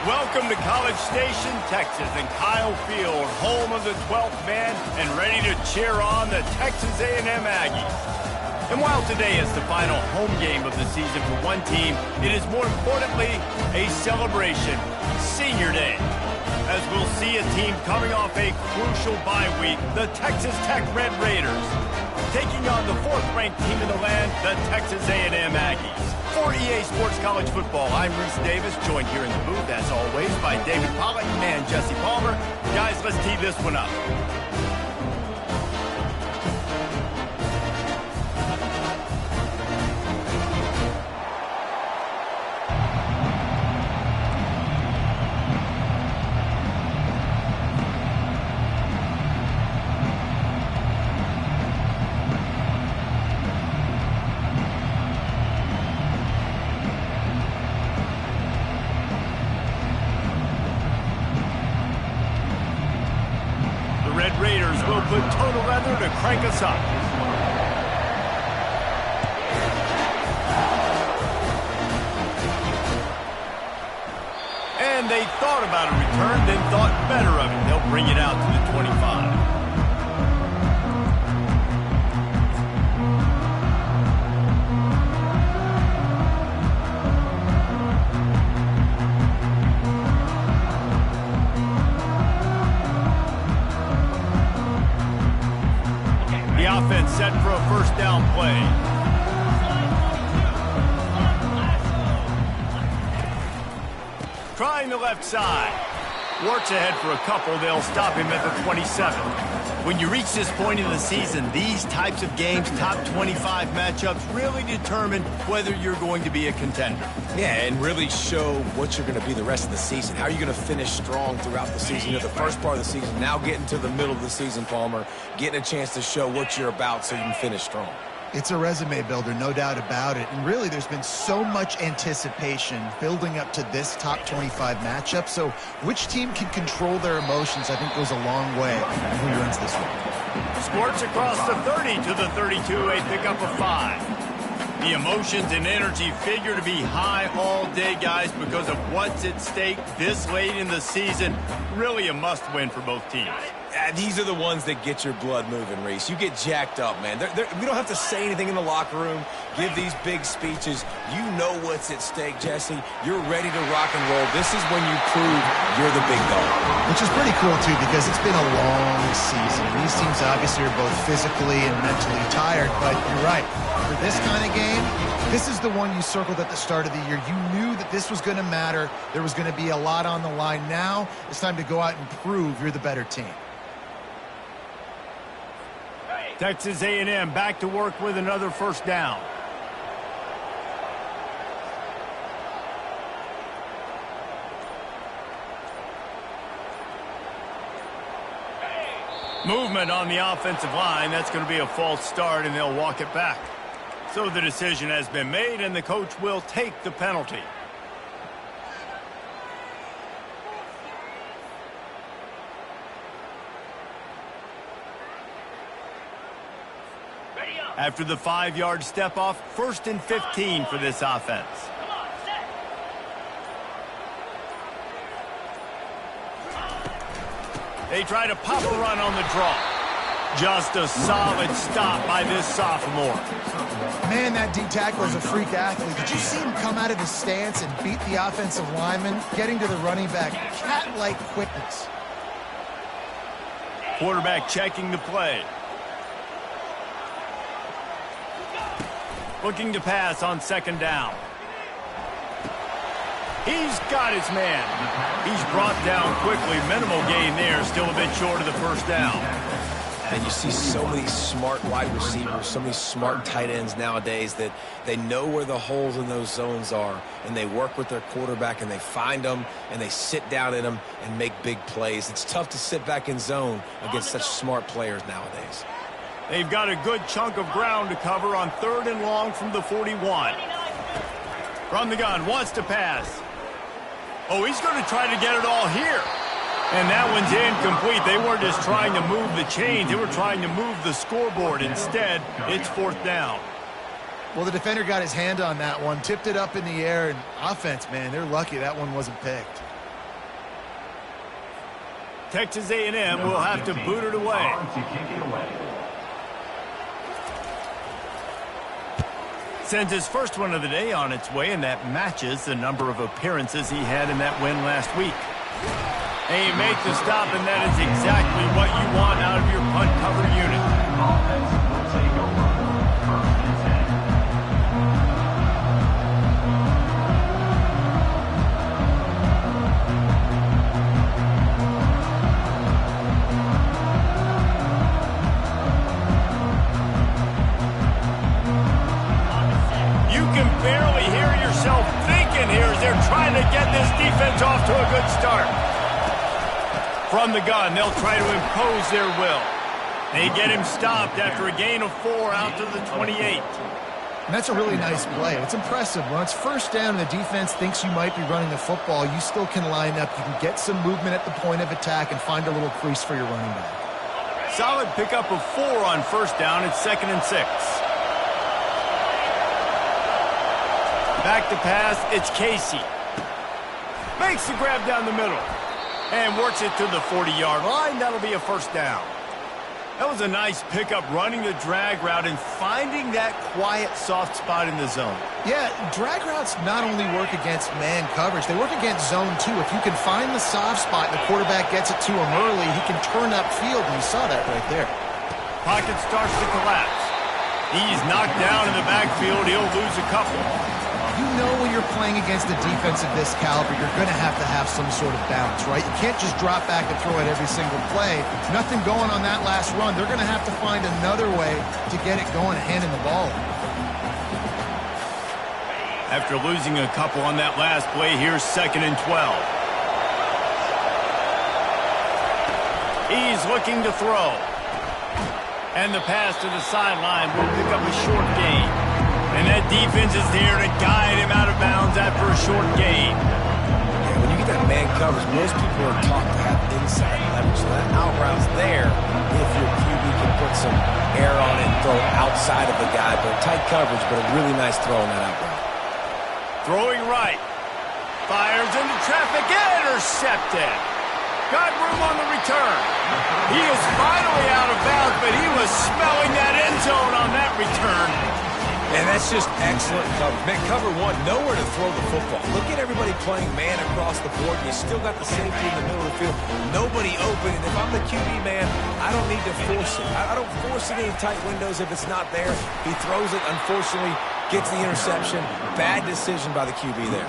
Welcome to College Station, Texas, and Kyle Field, home of the 12th man, and ready to cheer on the Texas A&M Aggies. And while today is the final home game of the season for one team, it is more importantly a celebration, Senior Day, as we'll see a team coming off a crucial bye week, the Texas Tech Red Raiders, taking on the 4th-ranked team in the land, the Texas A&M Aggies. For EA Sports College Football, I'm Reese Davis, joined here in the booth, as always, by David Pollack and Jesse Palmer. Guys, let's tee this one up. Raiders will put total leather to crank us up. And they thought about a return, then thought better of it. They'll bring it out to the 25. Offense set for a first down play. Trying the left side. Warts ahead for a couple. They'll stop him at the 27. When you reach this point in the season, these types of games, top 25 matchups, really determine whether you're going to be a contender. Yeah, and really show what you're going to be the rest of the season. How are you going to finish strong throughout the season? You know, the first part of the season, now getting to the middle of the season, Palmer, getting a chance to show what you're about so you can finish strong. It's a resume builder, no doubt about it. And really, there's been so much anticipation building up to this top 25 matchup. So which team can control their emotions, I think, goes a long way in who wins this one. Sports across the 30 to the 32, a pickup of 5. The emotions and energy figure to be high all day, guys, because of what's at stake this late in the season. Really a must-win for both teams. These are the ones that get your blood moving, Reese. You get jacked up, man. We don't have to say anything in the locker room, give these big speeches. You know what's at stake, Jesse. You're ready to rock and roll. This is when you prove you're the big dog. Which is pretty cool, too, because it's been a long season. And these teams obviously are both physically and mentally tired, but you're right. For this kind of game, this is the one you circled at the start of the year. You knew that this was going to matter. There was going to be a lot on the line. Now it's time to go out and prove you're the better team. Texas A&M back to work with another first down. Movement on the offensive line. That's going to be a false start, and they'll walk it back. So the decision has been made, and the coach will take the penalty. After the 5-yard step-off, 1st and 15 for this offense. They try to pop a run on the draw. Just a solid stop by this sophomore. Man, that D-tackle is a freak athlete. Did you see him come out of his stance and beat the offensive lineman, getting to the running back? Cat-like quickness. Quarterback checking the play. Looking to pass on 2nd down. He's got his man. He's brought down quickly. Minimal gain there. Still a bit short of the first down. And you see so many smart wide receivers, so many smart tight ends nowadays that they know where the holes in those zones are, and they work with their quarterback, and they find them, and they sit down in them and make big plays. It's tough to sit back in zone against such smart players nowadays. They've got a good chunk of ground to cover on 3rd and long from the 41. From the gun, wants to pass. Oh, he's going to try to get it all here. And that one's incomplete. They weren't just trying to move the chains. They were trying to move the scoreboard. Instead, it's 4th down. Well, the defender got his hand on that one, tipped it up in the air, and offense, man, they're lucky that one wasn't picked. Texas A&M will have to boot it away. Sends his first one of the day on its way, and that matches the number of appearances he had in that win last week. And you make the stop, and that is exactly what you want out of your punt cover unit. Barely hear yourself thinking here as they're trying to get this defense off to a good start. From the gun, they'll try to impose their will. They get him stopped after a gain of 4 out to the 28. And that's a really nice play. It's impressive. When it's first down and the defense thinks you might be running the football, you still can line up. You can get some movement at the point of attack and find a little crease for your running back. Solid pickup of 4 on first down. It's 2nd and 6. Back to pass, it's Casey. Makes the grab down the middle. And works it to the 40-yard line. That'll be a first down. That was a nice pickup, running the drag route and finding that quiet, soft spot in the zone. Yeah, drag routes not only work against man coverage, they work against zone too. If you can find the soft spot and the quarterback gets it to him early, he can turn upfield, and you saw that right there. Pocket starts to collapse. He's knocked down in the backfield. He'll lose a couple. You know when you're playing against a defense of this caliber, you're going to have some sort of balance, right? You can't just drop back and throw it every single play. Nothing going on that last run. They're going to have to find another way to get it going, handing the ball. After losing a couple on that last play, here's 2nd and 12. He's looking to throw. And the pass to the sideline will pick up a short gain. And that defense is there to guide him out of bounds after a short gain. Yeah, when you get that man coverage, most people are taught to have inside leverage. So that out route's there if your QB can put some air on it and throw outside of the guy. But tight coverage, but a really nice throw on that out route. Throwing right. Fires into traffic. Intercepted. Got room on the return. He is finally out of bounds, but he was smelling that end zone on that return. And that's just excellent coverage. Man, cover one, nowhere to throw the football. Look at everybody playing man across the board, and you still got the safety in the middle of the field. Nobody open, and if I'm the QB, man, I don't need to force it. I don't force it in tight windows if it's not there. He throws it, unfortunately, gets the interception. Bad decision by the QB there.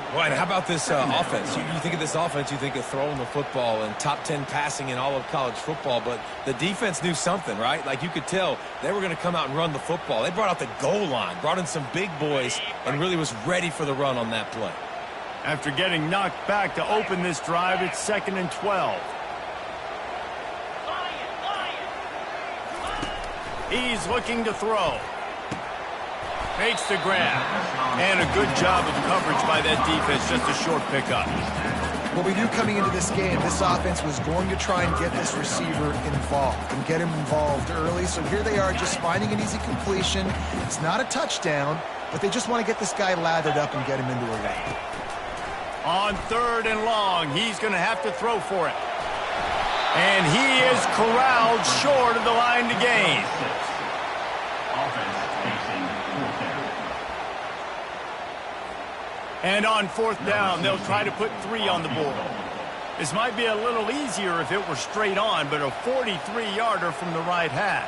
Well, and how about this offense? You think of this offense, you think of throwing the football and top 10 passing in all of college football, but the defense knew something, right? Like you could tell they were going to come out and run the football. They brought out the goal line, brought in some big boys, and really was ready for the run on that play. After getting knocked back to open this drive, it's 2nd and 12. He's looking to throw. Makes the grab. And a good job of coverage by that defense. Just a short pickup. What we knew coming into this game, this offense was going to try and get this receiver involved and get him involved early. So here they are just finding an easy completion. It's not a touchdown, but they just want to get this guy lathered up and get him into a lane. On 3rd and long, he's going to have to throw for it. And he is corralled short of the line to gain. And on 4th down, they'll try to put 3 on the board. This might be a little easier if it were straight on, but a 43-yarder from the right hash.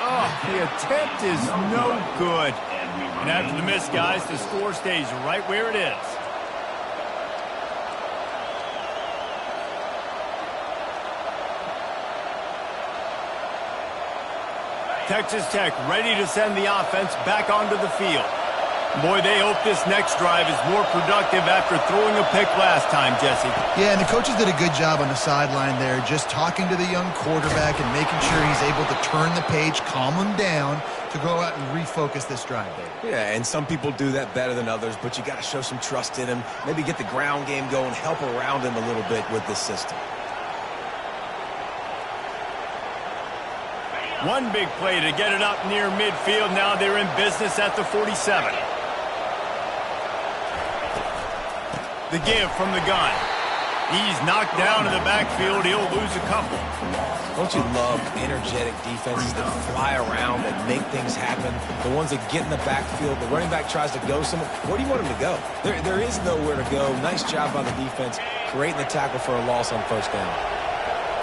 Oh, the attempt is no good. And after the miss, guys, the score stays right where it is. Texas Tech ready to send the offense back onto the field. Boy, they hope this next drive is more productive after throwing a pick last time, Jesse. Yeah, and the coaches did a good job on the sideline there, just talking to the young quarterback and making sure he's able to turn the page, calm him down, to go out and refocus this drive, Dave. Yeah, and some people do that better than others, but you got to show some trust in him, maybe get the ground game going, help around him a little bit with this system. One big play to get it up near midfield. Now they're in business at the 47. The give from the gun. He's knocked down in the backfield. He'll lose a couple. Don't you love energetic defenses that fly around, that make things happen? The ones that get in the backfield, the running back tries to go somewhere. Where do you want him to go? There is nowhere to go. Nice job by the defense, creating the tackle for a loss on first down.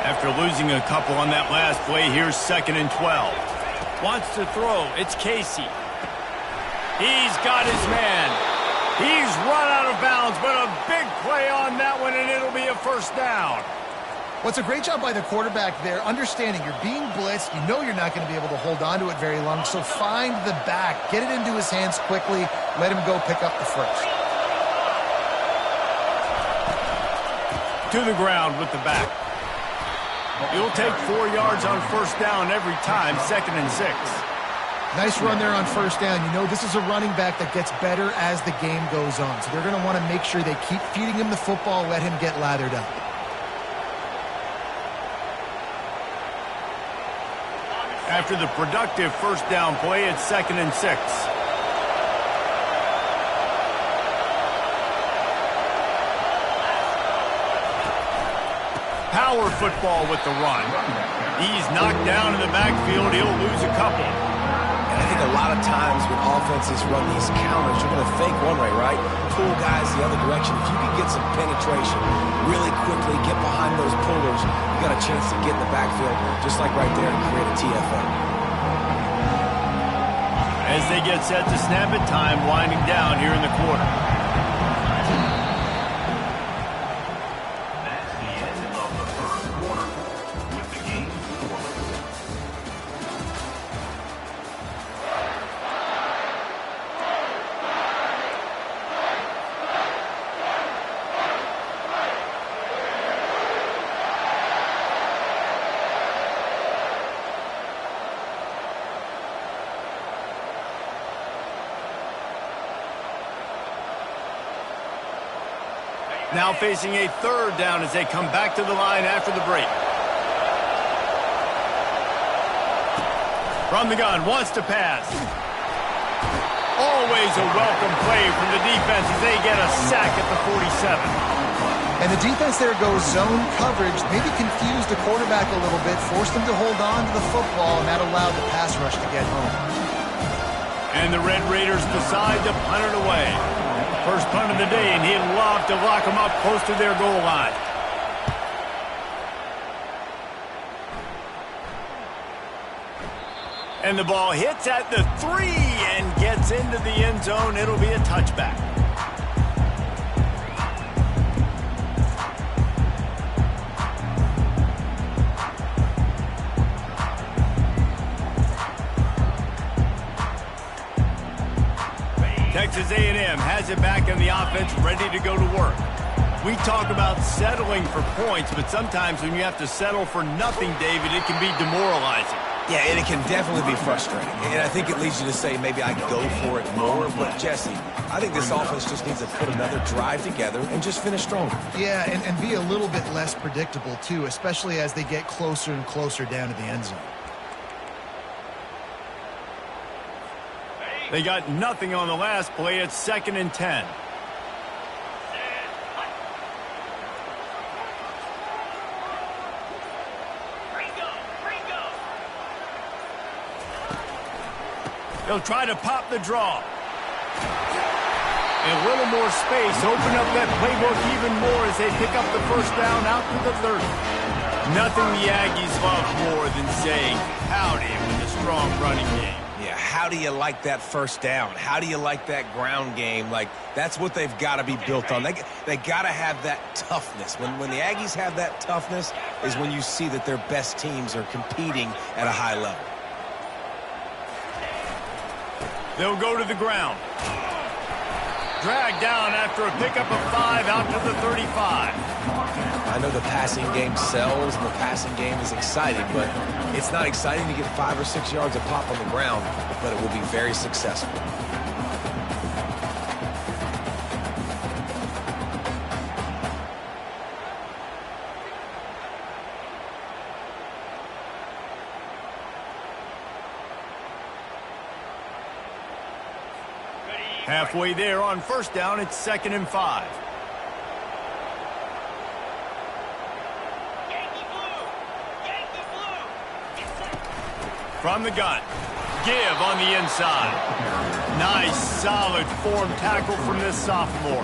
After losing a couple on that last play, here's 2nd and 12. Wants to throw. It's Casey. He's got his man. He's run out of bounds, but a big play on that one, and it'll be a first down. Well, it's a great job by the quarterback there, understanding you're being blitzed. You know you're not going to be able to hold on to it very long, so find the back. Get it into his hands quickly. Let him go pick up the first. To the ground with the back. He'll take 4 yards on first down every time, 2nd and 6. Nice run there on first down. You know, this is a running back that gets better as the game goes on, so they're going to want to make sure they keep feeding him the football, let him get lathered up. After the productive first down play, it's 2nd and 6. Power football with the run. He's knocked down in the backfield. He'll lose a couple. And I think a lot of times when offenses run these counters, you're going to fake one way, right? Pull guys the other direction. If you can get some penetration really quickly, get behind those pullers, you got a chance to get in the backfield, just like right there, and create a TFO. As they get set to snap it, time winding down here in the quarter. Now facing a 3rd down as they come back to the line after the break. From the gun, wants to pass. Always a welcome play from the defense as they get a sack at the 47. And the defense there goes zone coverage, maybe confused the quarterback a little bit, forced him to hold on to the football, and that allowed the pass rush to get home. And the Red Raiders decide to punt it away. First punt of the day, and he'd love to lock them up close to their goal line. And the ball hits at the 3 and gets into the end zone. It'll be a touchback. Texas A&M has it back in the offense, ready to go to work. We talk about settling for points, but sometimes when you have to settle for nothing, David, it can be demoralizing. Yeah, and it can definitely be frustrating. And I think it leads you to say maybe I go for it more. But, Jesse, I think this offense just needs to put another drive together and just finish stronger. Yeah, and be a little bit less predictable, too, especially as they get closer and closer down to the end zone. They got nothing on the last play. It's 2nd and 10. They'll try to pop the draw. A little more space. Open up that playbook even more as they pick up the first down out to the 30. Nothing the Aggies love more than saying howdy with a strong running game. Yeah, how do you like that first down? How do you like that ground game? Like, that's what they've got to be built on. They got to have that toughness. When the Aggies have that toughness is when you see that their best teams are competing at a high level. They'll go to the ground. Dragged down after a pickup of 5 out to the 35. I know the passing game sells and the passing game is exciting, but it's not exciting to get 5 or 6 yards of pop on the ground, but it will be very successful. Halfway there on first down, it's 2nd and 5. From the gun. Give on the inside. Nice, solid form tackle from this sophomore.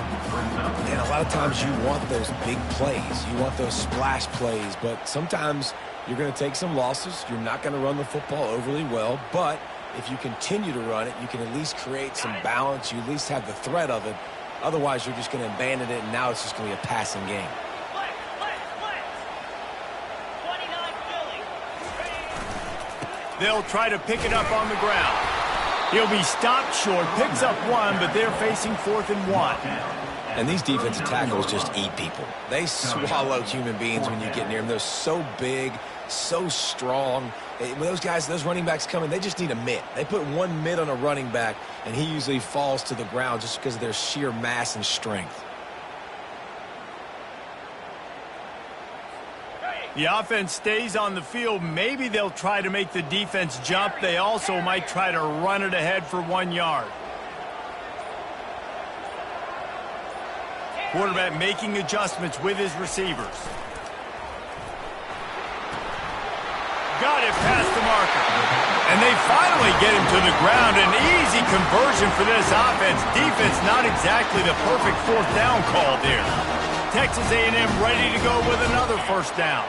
And a lot of times you want those big plays. You want those splash plays. But sometimes you're going to take some losses. You're not going to run the football overly well. But if you continue to run it, you can at least create some balance. You at least have the threat of it. Otherwise, you're just going to abandon it, and now it's just going to be a passing game. They'll try to pick it up on the ground. He'll be stopped short, picks up one, but they're facing 4th and 1. And these defensive tackles just eat people. They swallow human beings when you get near them. They're so big, so strong. When those guys, those running backs come in, they just need a mitt. They put one mitt on a running back, and he usually falls to the ground just because of their sheer mass and strength. The offense stays on the field. Maybe they'll try to make the defense jump. They also might try to run it ahead for 1 yard. Quarterback making adjustments with his receivers. Got it past the marker. And they finally get him to the ground. An easy conversion for this offense. Defense not exactly the perfect 4th down call there. Texas A&M ready to go with another 1st down.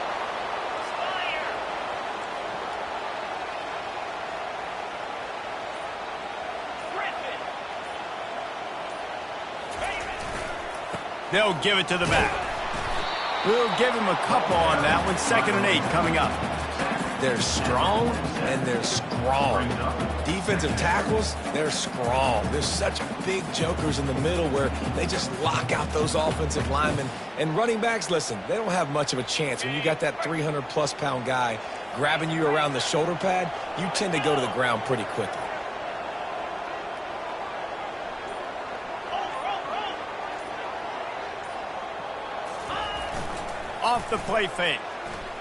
They'll give it to the back. We'll give him a couple on that one. 2nd and 8 coming up. They're strong and they're strong. Defensive tackles, they're strong. There's such big jokers in the middle where they just lock out those offensive linemen. And running backs, listen, they don't have much of a chance. When you got that 300-plus pound guy grabbing you around the shoulder pad, you tend to go to the ground pretty quickly. Off the play fake.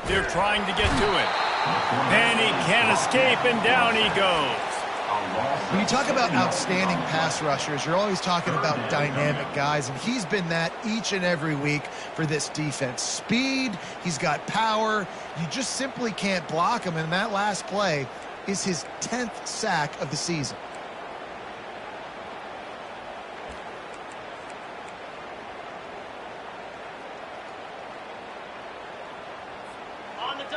They're trying to get to it. And he can't escape, and down he goes. When you talk about outstanding pass rushers, you're always talking about dynamic guys, and he's been that each and every week for this defense. Speed, he's got power. You just simply can't block him, and that last play is his 10th sack of the season.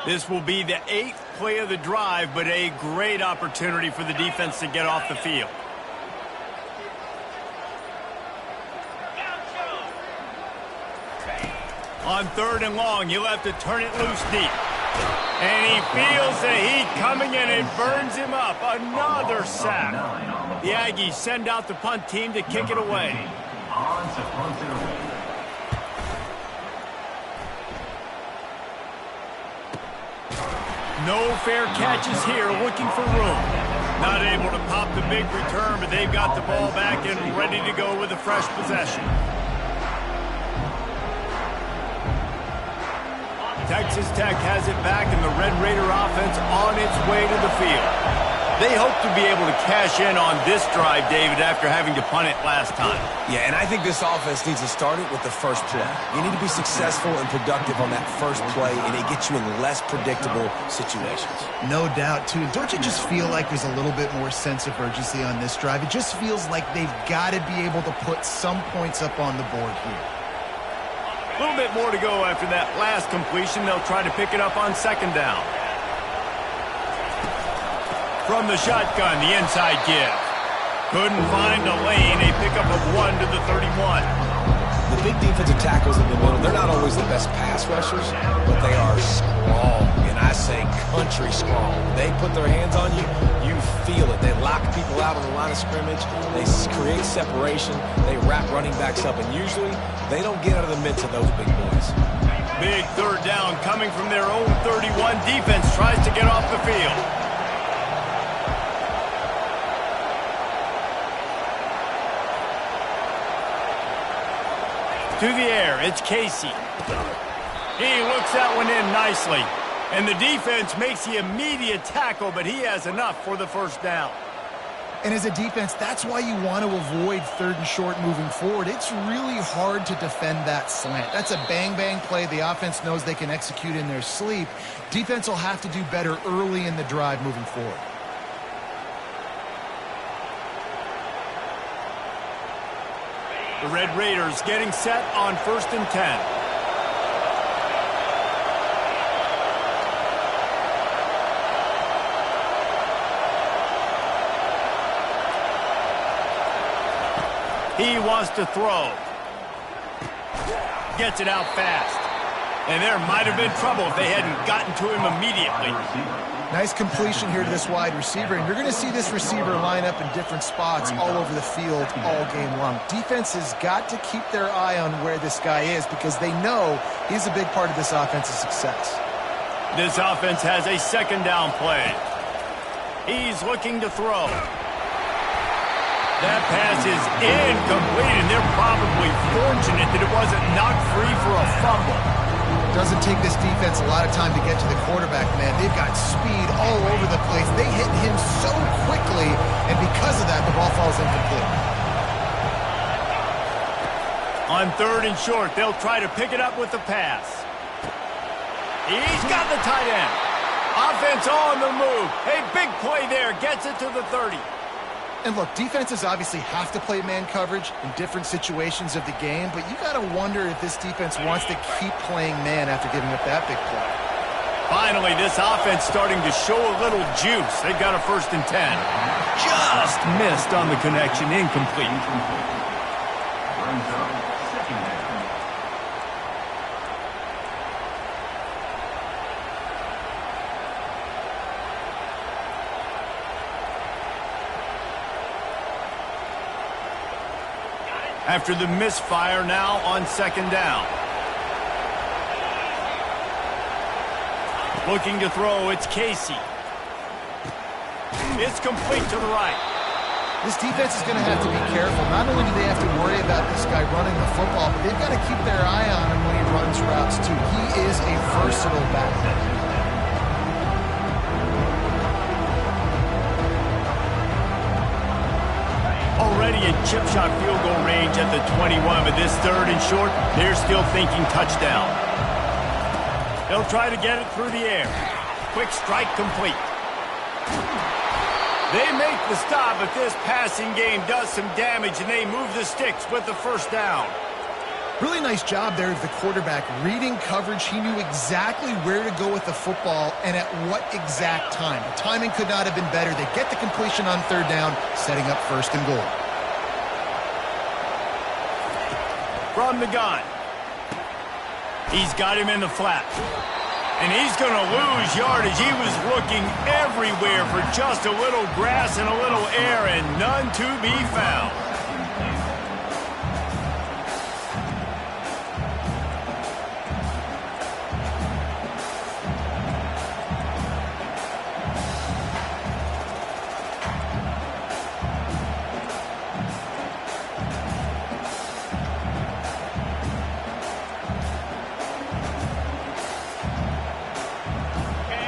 This will be the 8th play of the drive, but a great opportunity for the defense to get off the field. On 3rd and long, you'll have to turn it loose deep. And he feels the heat coming in and burns him up. Another sack. The Aggies send out the punt team to kick it away. No fair catches here, looking for room. Not able to pop the big return, but they've got the ball back and ready to go with a fresh possession. Texas Tech has it back, and the Red Raider offense on its way to the field. They hope to be able to cash in on this drive, David, after having to punt it last time. Yeah, and I think this offense needs to start it with the first play. You need to be successful and productive on that first play, and it gets you in less predictable situations. No doubt, too. Don't you just feel like there's a little bit more sense of urgency on this drive? It just feels like they've got to be able to put some points up on the board here. A little bit more to go after that last completion. They'll try to pick it up on 2nd down. From the shotgun, the inside give. Couldn't find a lane. A pickup of 1 to the 31. The big defensive tackles in the middle, they're not always the best pass rushers, but they are strong, and I say country strong. They put their hands on you, you feel it. They lock people out on the line of scrimmage. They create separation. They wrap running backs up, and usually they don't get out of the midst of those big boys. Big 3rd down coming from their own 31. Defense tries to get off the field. To the air, it's Casey. He looks that one in nicely. And the defense makes the immediate tackle, but he has enough for the 1st down. And as a defense, that's why you want to avoid 3rd and short moving forward. It's really hard to defend that slant. That's a bang-bang play the offense knows they can execute in their sleep. Defense will have to do better early in the drive moving forward. The Red Raiders getting set on 1st and 10. He wants to throw. Gets it out fast. And there might have been trouble if they hadn't gotten to him immediately. Nice completion here to this wide receiver, and you're going to see this receiver line up in different spots all over the field all game long. Defense has got to keep their eye on where this guy is because they know he's a big part of this offense's success. This offense has a 2nd down play. He's looking to throw. That pass is incomplete, and they're probably fortunate that it wasn't knocked free for a fumble. Doesn't take this defense a lot of time to get to the quarterback, man. They've got speed all over the place. They hit him so quickly, and because of that, the ball falls incomplete. On 3rd and short, they'll try to pick it up with the pass. He's got the tight end. Offense on the move. A big play there. Gets it to the 30. And look, defenses obviously have to play man coverage in different situations of the game, but you got to wonder if this defense wants to keep playing man after giving up that big play. Finally, this offense starting to show a little juice. They've got a 1st and 10. Just missed on the connection. Incomplete. After the misfire, now on 2nd down. Looking to throw, it's Casey. It's complete to the right. This defense is going to have to be careful. Not only do they have to worry about this guy running the football, but they've got to keep their eye on him when he runs routes, too. He is a versatile back. Already in chip shot field goal range at the 21, but this 3rd and short, they're still thinking touchdown. They'll try to get it through the air. Quick strike complete. They make the stop, but this passing game does some damage, and they move the sticks with the 1st down. Really nice job there of the quarterback. Reading coverage, he knew exactly where to go with the football and at what exact time. The timing could not have been better. They get the completion on 3rd down, setting up 1st and goal. From the gun. He's got him in the flat. And he's going to lose yardage. He was looking everywhere for just a little grass and a little air, and none to be found.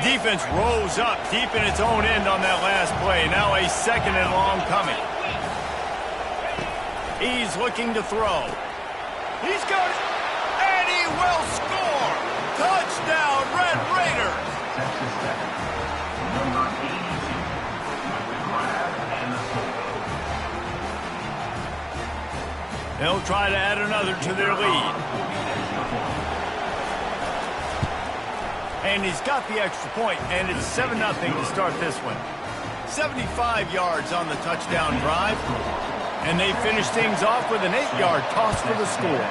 Defense rolls up deep in its own end on that last play. Now a 2nd and long coming. He's looking to throw. He's got it, and he will score. Touchdown, Red Raiders. They'll try to add another to their lead. And he's got the extra point, and it's 7-0 to start this one. 75 yards on the touchdown drive, and they finish things off with an 8-yard toss for the score.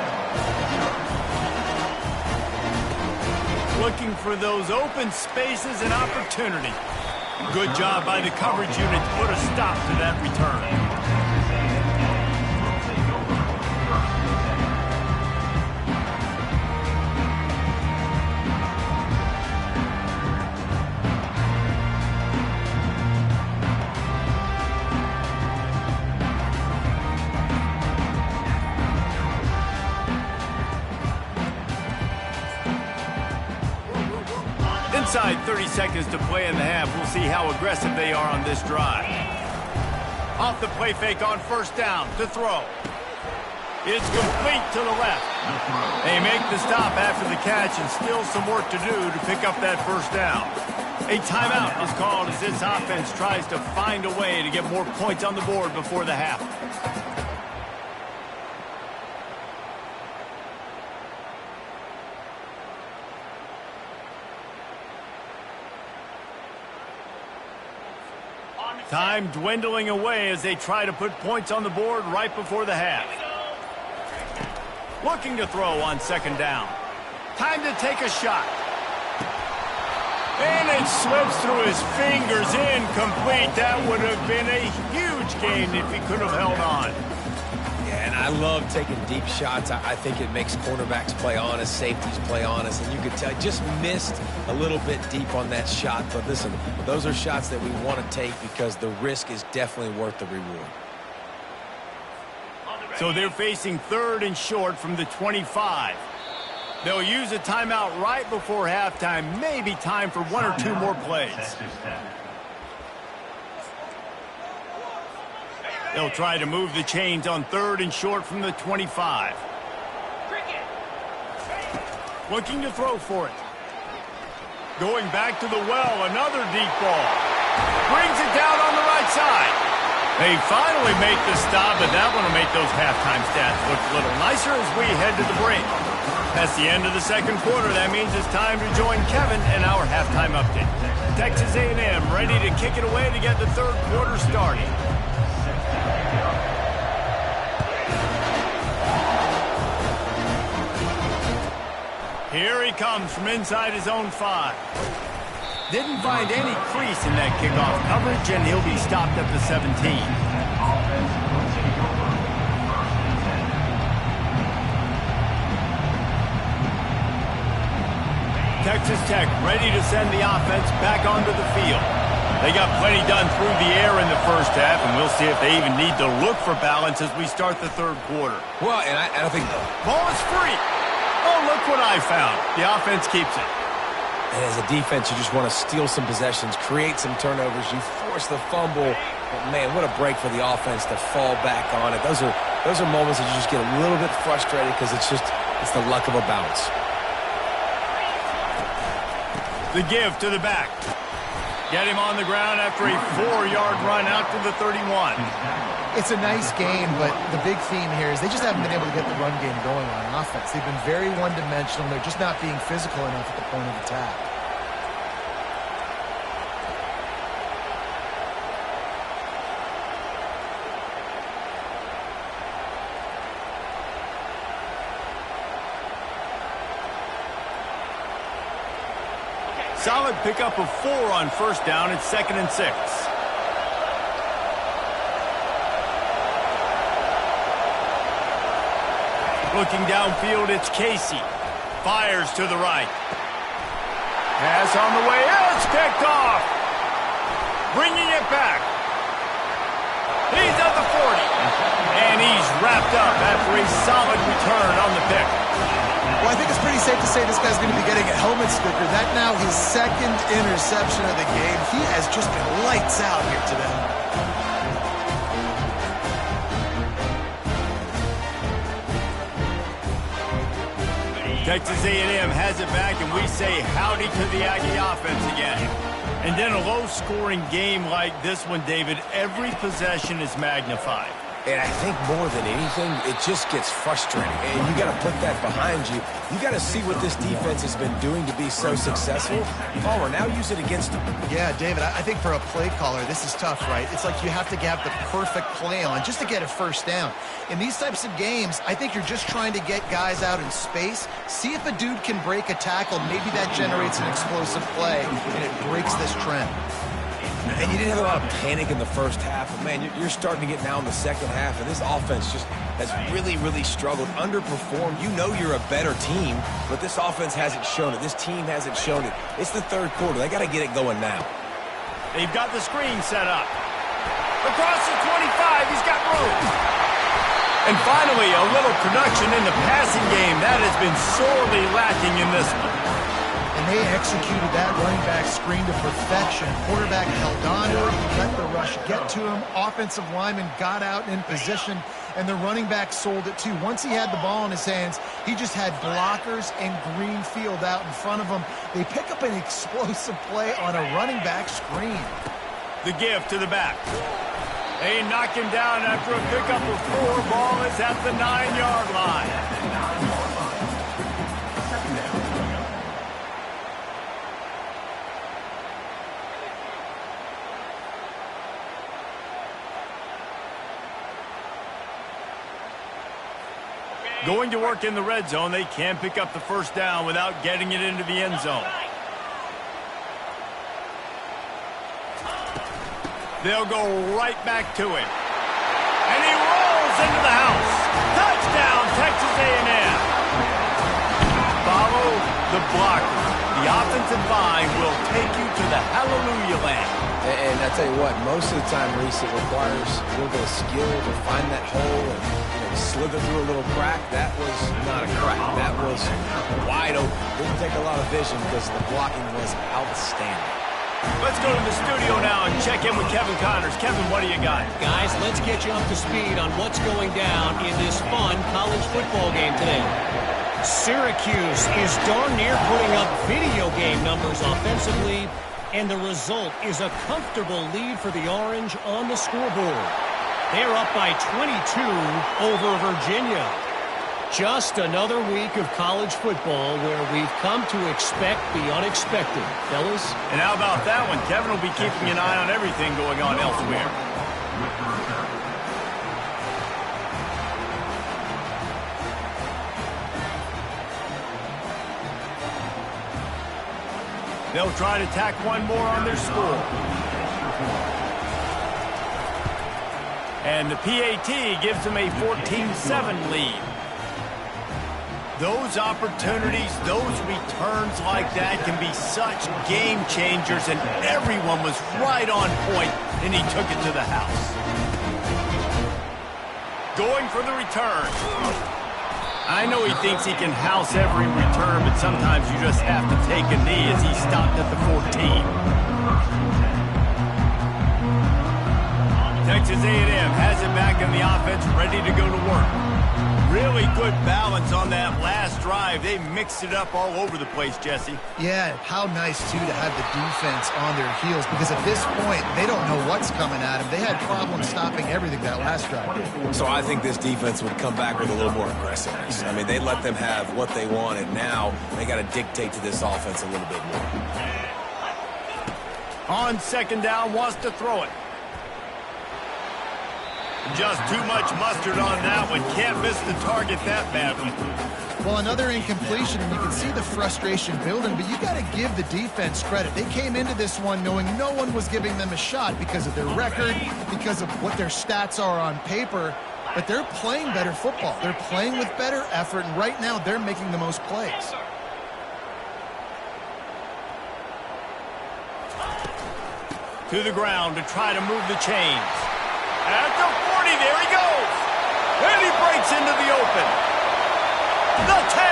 Looking for those open spaces and opportunity. Good job by the coverage unit to put a stop to that return. Inside 30 seconds to play in the half. We'll see how aggressive they are on this drive. They Off the play fake on first down to throw. It's complete to the left. They make the stop after the catch and still some work to do to pick up that first down. A timeout is called as this offense tries to find a way to get more points on the board before the half. Time dwindling away as they try to put points on the board right before the half. Looking to throw on second down. Time to take a shot. And it slips through his fingers, incomplete. That would have been a huge gain if he could have held on. Yeah, and I love taking deep shots. I think it makes cornerbacks play honest, safeties play honest, and you could tell just missed a little bit deep on that shot. But listen, those are shots that we want to take because the risk is definitely worth the reward. So they're facing third and short from the 25. They'll use a timeout right before halftime. Maybe time for one or two more plays. They'll try to move the chains on third and short from the 25. Looking to throw for it. Going back to the well, another deep ball. Brings it down on the right side. They finally make the stop, but that one will make those halftime stats look a little nicer as we head to the break. That's the end of the second quarter. That means it's time to join Kevin in our halftime update. Texas A&M ready to kick it away to get the third quarter started. Here he comes from inside his own 5. Didn't find any crease in that kickoff coverage, and he'll be stopped at the 17. Texas Tech ready to send the offense back onto the field. They got plenty done through the air in the first half, and we'll see if they even need to look for balance as we start the third quarter. Well, and I think ball is free. Oh, look what I found. The offense keeps it. and as a defense, you just want to steal some possessions, create some turnovers. You force the fumble. But man, what a break for the offense to fall back on it. Those are moments that you just get a little bit frustrated because it's the luck of a bounce. The give to the back. Get him on the ground after a 4-yard run out to the 31. It's a nice game, but the big theme here is they just haven't been able to get the run game going on offense. They've been very one-dimensional. They're just not being physical enough at the point of attack. Solid pickup of 4 on first down. It's 2nd and 6. Looking downfield, it's Casey. Fires to the right. Pass on the way. It's picked off. Bringing it back. He's at the 40. And he's wrapped up after a solid return on the pick. Well, I think it's pretty safe to say this guy's going to be getting a helmet sticker. That now his 2nd interception of the game. He has just been lights out here today. Texas A&M has it back, and we say howdy to the Aggie offense again. And in a low-scoring game like this one, David, every possession is magnified. And I think more than anything, it just gets frustrating. And you got to put that behind you. You got to see what this defense has been doing to be so successful. Palmer, now use it against them. Yeah, David, I think for a play caller, this is tough, right? It's like you have to have the perfect play on just to get a first down. In these types of games, I think you're just trying to get guys out in space, see if a dude can break a tackle. Maybe that generates an explosive play, and it breaks this trend. And you didn't have a lot of panic in the first half. But, man, you're starting to get now in the second half, and this offense just has really, really struggled, underperformed. You know you're a better team, but this offense hasn't shown it. This team hasn't shown it. It's the third quarter. They got to get it going now. They've got the screen set up. Across the 25, he's got room. And finally, a little production in the passing game. That has been sorely lacking in this one. And and they executed that running back screen to perfection. Quarterback held on to it, let the rush get to him. Offensive lineman got out in position, and the running back sold it too. Once he had the ball in his hands, he just had blockers and green field out in front of him. They pick up an explosive play on a running back screen. The give to the back. They knock him down after a pickup of 4. Ball is at the 9-yard line. Going to work in the red zone, they can pick up the first down without getting it into the end zone. They'll go right back to him. And he rolls into the house. Touchdown, Texas A&M. Follow the blocker. The offensive line will take you to the hallelujah land. And I tell you what, most of the time, Reese, it requires a little bit of skill to find that hole and slither through a little crack. That was not a crack. That was wide open. Didn't take a lot of vision because the blocking was outstanding. Let's go to the studio now and check in with Kevin Connors. Kevin, what do you got? Guys, let's get you up to speed on what's going down in this fun college football game today. Syracuse is darn near putting up video game numbers offensively, and the result is a comfortable lead for the Orange on the scoreboard. They're up by 22 over Virginia. Just another week of college football where we've come to expect the unexpected, fellas. And how about that one? Kevin will be keeping an eye on everything going on elsewhere. They'll try to tack one more on their score. And the PAT gives them a 14-7 lead. Those opportunities, those returns like that can be such game changers, and everyone was right on point, and he took it to the house. Going for the return. I know he thinks he can house every return, but sometimes you just have to take a knee as he stopped at the 14. Texas A&M has it back in the offense, ready to go to work. Really good balance on that last drive. They mixed it up all over the place, Jesse. Yeah, how nice, too, to have the defense on their heels, because at this point, they don't know what's coming at them. They had problems stopping everything that last drive. So I think this defense would come back with a little more aggressiveness. I mean, they let them have what they wanted. Now they got to dictate to this offense a little bit more. On second down, wants to throw it. Just too much mustard on that one. Can't miss the target that badly. Well, another incompletion, and you can see the frustration building, but you got to give the defense credit. They came into this one knowing no one was giving them a shot because of their record, because of what their stats are on paper, but they're playing better football. They're playing with better effort, and right now they're making the most plays. To the ground to try to move the chains. At the 40, there he goes. And he breaks into the open. The 10.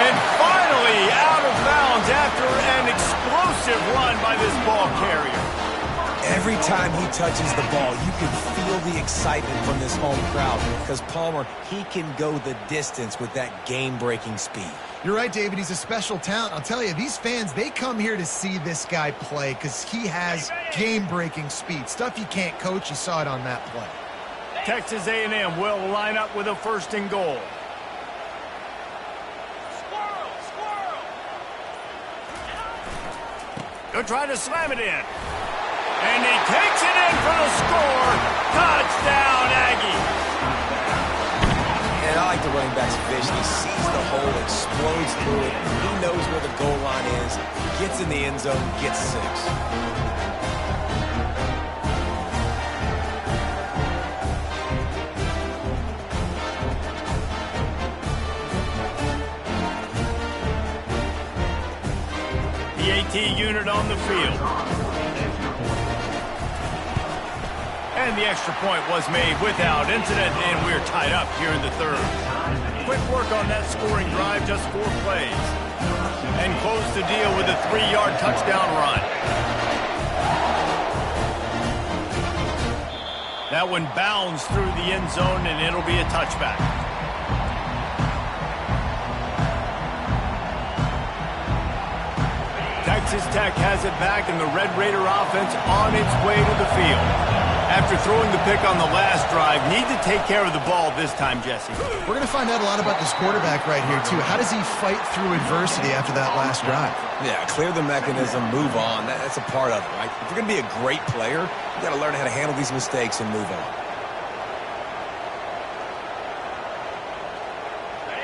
And finally out of bounds after an explosive run by this ball carrier. Every time he touches the ball, you can feel the excitement from this home crowd because Palmer, he can go the distance with that game-breaking speed. You're right, David. He's a special talent. I'll tell you, these fans, they come here to see this guy play because he has game-breaking speed. Stuff you can't coach. You saw it on that play. Texas A&M will line up with a first and goal. They'll try to slam it in. And he takes it in for the score. Touchdown, Aggie. And I like the running back's vision. He sees the hole, explodes through it. He knows where the goal line is. Gets in the end zone, gets 6. PAT unit on the field. And the extra point was made without incident, and we're tied up here in the third. Quick work on that scoring drive, just 4 plays. And close the deal with a 3-yard touchdown run. That one bounds through the end zone, and it'll be a touchback. Texas Tech has it back, and the Red Raider offense on its way to the field. After throwing the pick on the last drive, need to take care of the ball this time, Jesse. We're going to find out a lot about this quarterback right here, too. How does he fight through adversity after that last drive? Yeah, clear the mechanism, move on. That's a part of it, right? If you're going to be a great player, you got to learn how to handle these mistakes and move on.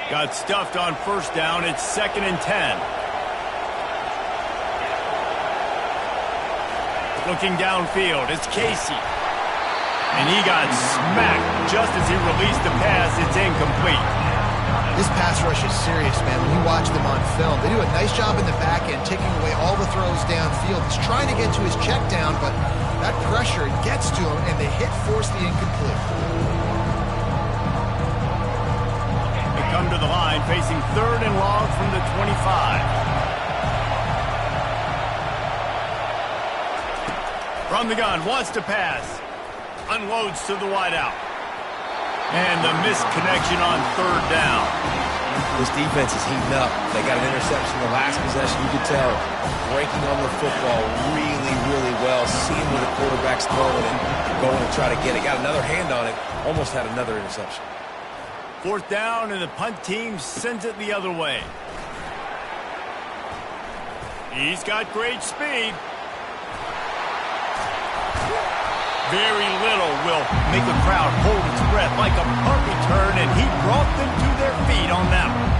Got stuffed on first down. It's 2nd and 10. Looking downfield, it's Casey. And he got smacked just as he released the pass. It's incomplete. This pass rush is serious, man. When you watch them on film, they do a nice job in the back end, taking away all the throws downfield. He's trying to get to his check down, but that pressure gets to him, and the hit forced the incomplete. They come to the line, facing 3rd and long from the 25. From the gun, wants to pass. Unloads to the wideout. And the missed connection on 3rd down. This defense is heating up. They got an interception the last possession. You could tell breaking on the football really, really well. Seeing where the quarterback's throwing it, going to try to get it. Got another hand on it. Almost had another interception. 4th down, and the punt team sends it the other way. He's got great speed. Very little will make a crowd hold its breath like a punt return, and he brought them to their feet on that one.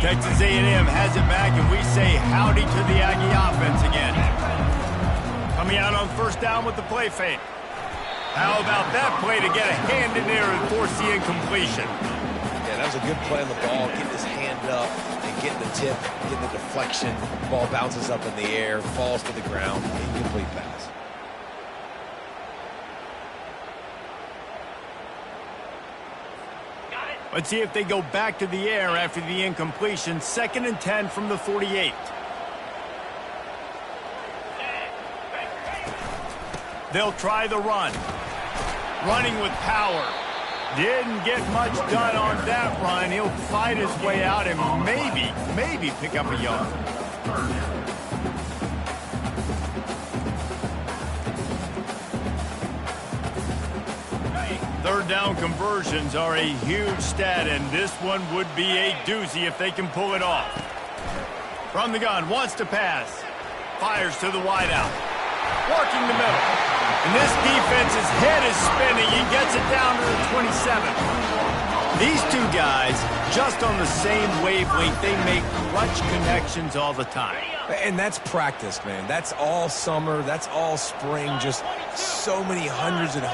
Texas A&M has it back, and we say howdy to the Aggie offense again. Coming out on 1st down with the play fake. How about that play to get a hand in there and force the incompletion? Yeah, that was a good play on the ball. Getting his hand up and getting the tip, getting the deflection. Ball bounces up in the air, falls to the ground. Incomplete pass. Let's see if they go back to the air after the incompletion. 2nd and 10 from the 48. They'll try the run. Running with power. Didn't get much done on that run. He'll fight his way out and maybe pick up a yard. Third down conversions are a huge stat, and this one would be a doozy if they can pull it off. From the gun, wants to pass. Fires to the wideout. Working the middle. And this defense's head is spinning. He gets it down to the 27. These two guys, just on the same wavelength, they make clutch connections all the time. And that's practice, man. That's all summer. That's all spring. Just so many hundreds and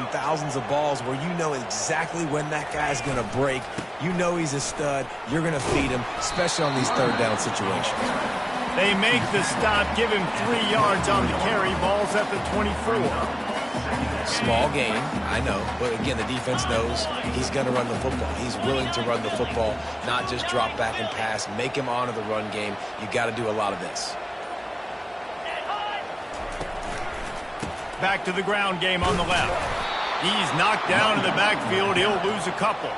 thousands of balls where you know exactly when that guy's going to break. You know he's a stud. You're going to feed him, especially on these 3rd down situations. They make the stop, give him 3 yards on the carry. Ball's at the 24. Small game, I know. But again, the defense knows he's going to run the football. He's willing to run the football, not just drop back and pass. Make him honor the run game. You got to do a lot of this. Back to the ground game on the left. He's knocked down in the backfield. He'll lose a couple.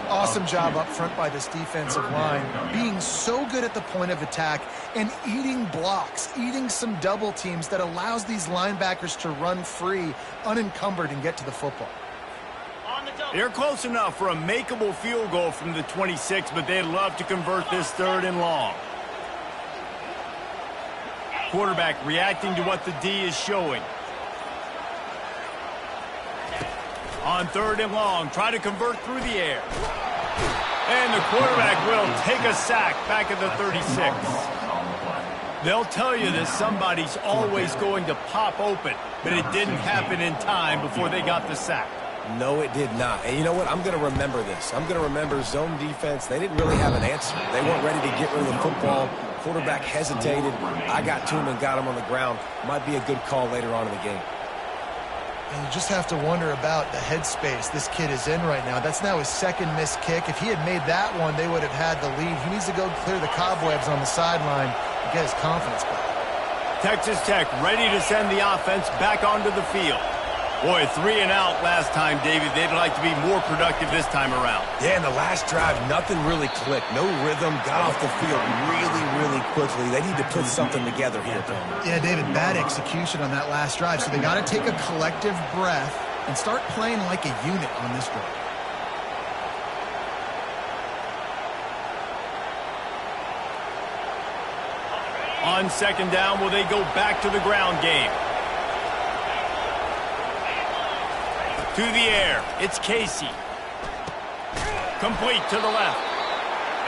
Awesome job up front by this defensive line. Being so good at the point of attack and eating blocks, eating some double teams that allows these linebackers to run free, unencumbered, and get to the football. They're close enough for a makeable field goal from the 26, but they'd love to convert this 3rd and long. Quarterback reacting to what the D is showing. On 3rd and long, try to convert through the air. And the quarterback will take a sack back at the 36. They'll tell you that somebody's always going to pop open, but it didn't happen in time before they got the sack. No, it did not. And you know what? I'm going to remember this. I'm going to remember zone defense. They didn't really have an answer. They weren't ready to get rid of the football quarterback hesitated. I got to him and got him on the ground. Might be a good call later on in the game. And you just have to wonder about the headspace this kid is in right now. That's now his second missed kick. If he had made that one, they would have had the lead. He needs to go clear the cobwebs on the sideline and get his confidence back. Texas Tech ready to send the offense back onto the field. Boy, 3 and out last time, David. They'd like to be more productive this time around. Yeah, in the last drive, nothing really clicked. No rhythm, got off the field really, really quickly. They need to put something together here, Tom. Yeah, David, bad execution on that last drive. So they got to take a collective breath and start playing like a unit on this drive. On second down, will they go back to the ground game? To the air, it's Casey. Complete to the left.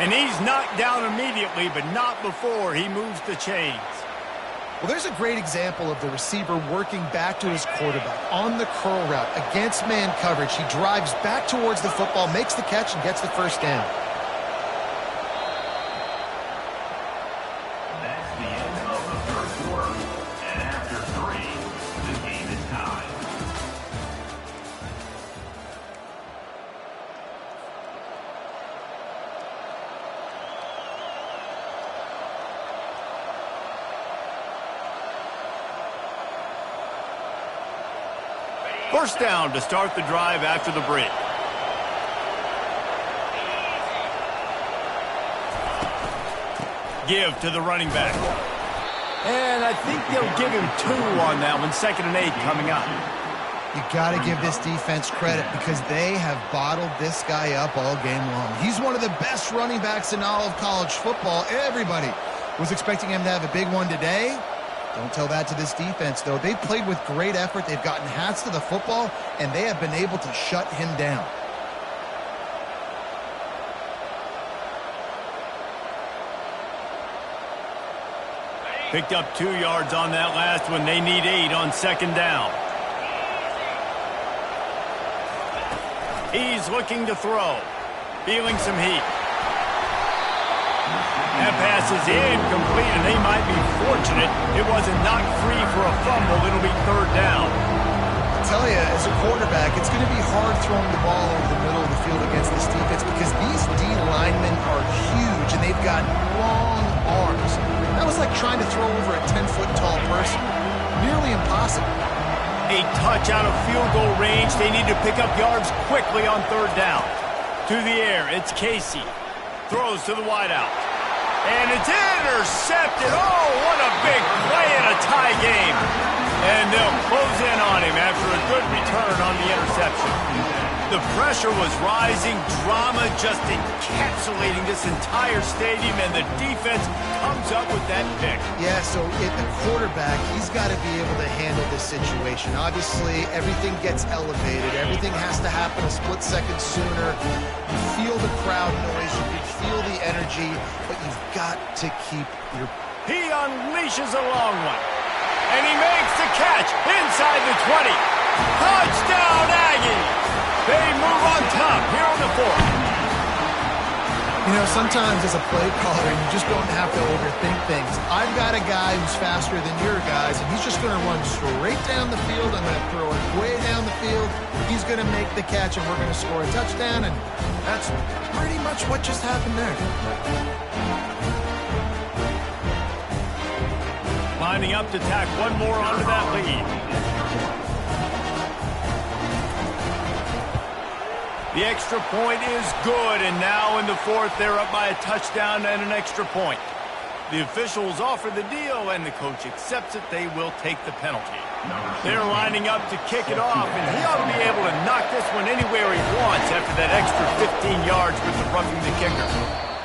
And he's knocked down immediately, but not before he moves the chains. Well, there's a great example of the receiver working back to his quarterback on the curl route against man coverage. He drives back towards the football, makes the catch, and gets the first down. That's the end of the first quarter. And after 3, the game is tied. First down to start the drive after the break. Give to the running back. And I think they'll give him 2 on that one. 2nd and 8 coming up. You got to give this defense credit because they have bottled this guy up all game long. He's one of the best running backs in all of college football. Everybody was expecting him to have a big one today. Don't tell that to this defense, though. They've played with great effort. They've gotten hats to the football, and they have been able to shut him down. Picked up 2 yards on that last one. They need 8 on second down. He's looking to throw. Feeling some heat. That pass is incomplete, and they might be fortunate it wasn't knocked free for a fumble. It'll be 3rd down. I tell you, as a quarterback, it's going to be hard throwing the ball over the middle of the field against this defense because these D linemen are huge, and they've got long arms. That was like trying to throw over a 10-foot-tall person. Nearly impossible. A touch out of field goal range. They need to pick up yards quickly on 3rd down. To the air, it's Casey. Throws to the wideout. And it's intercepted. Oh, what a big play in a tie game. And they'll close in on him after a good return on the interception. The pressure was rising, drama just encapsulating this entire stadium, and the defense comes up with that pick. Yeah, so at the quarterback, he's got to be able to handle this situation. Obviously, everything gets elevated. Everything has to happen a split second sooner. You feel the crowd noise. You can feel the energy, but you've got to keep your... He unleashes a long one, and he makes the catch inside the 20. Touchdown, Aggies! They move on top here on the 4th. You know, sometimes as a play caller, you just don't have to overthink things. I've got a guy who's faster than your guys, and he's just going to run straight down the field. I'm going to throw it way down the field. He's going to make the catch, and we're going to score a touchdown, and that's pretty much what just happened there. Lining up to tack one more onto that lead. The extra point is good, and now in the 4th, they're up by a touchdown and an extra point. The officials offer the deal, and the coach accepts it. They will take the penalty. They're lining up to kick it off, and he ought to be able to knock this one anywhere he wants after that extra 15 yards with the roughing the kicker.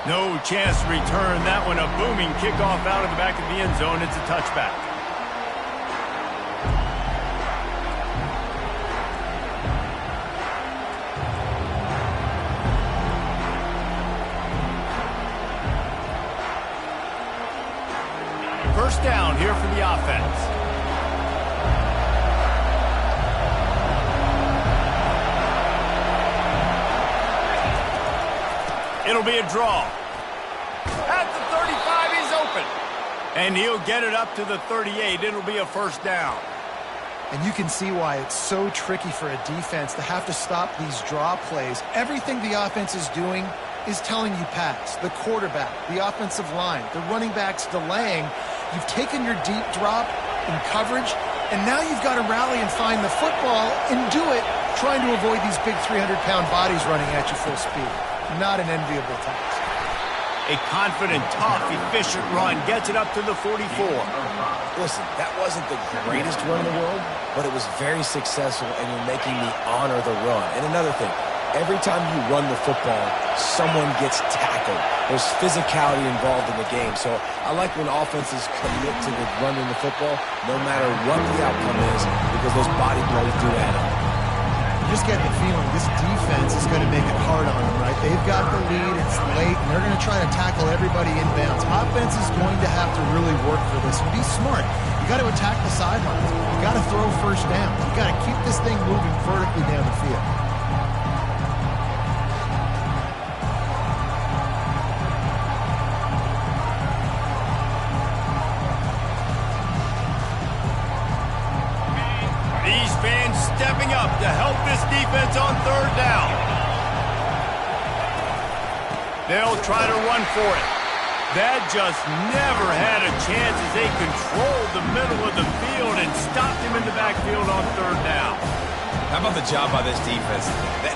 No chance to return that one. A booming kickoff out of the back of the end zone. It's a touchback. First down here for the offense. It'll be a draw. At the 35, he's open. And he'll get it up to the 38. It'll be a first down. And you can see why it's so tricky for a defense to have to stop these draw plays. Everything the offense is doing is telling you pass. The quarterback, the offensive line, the running backs delaying. You've taken your deep drop in coverage, and now you've got to rally and find the football and do it trying to avoid these big 300-pound bodies running at you full speed. Not an enviable task. A confident, tough, efficient run gets it up to the 44. Listen, that wasn't the greatest run in the world, but it was very successful, and you're making me honor the run. And another thing, every time you run the football, someone gets tackled. There's physicality involved in the game. So I like when offenses commit to the running the football, no matter what the outcome is, because those body blows do add up. You just get the feeling this defense is going to make it hard on them, right? They've got the lead, it's late, and they're going to try to tackle everybody inbounds. Offense is going to have to really work for this and be smart. You got to attack the sidelines. You got to throw first down. You got to keep this thing moving vertically down the field. Stepping up to help this defense on third down. They'll try to run for it. That just never had a chance as they controlled the middle of the field and stopped him in the backfield on third down. How about the job by this defense?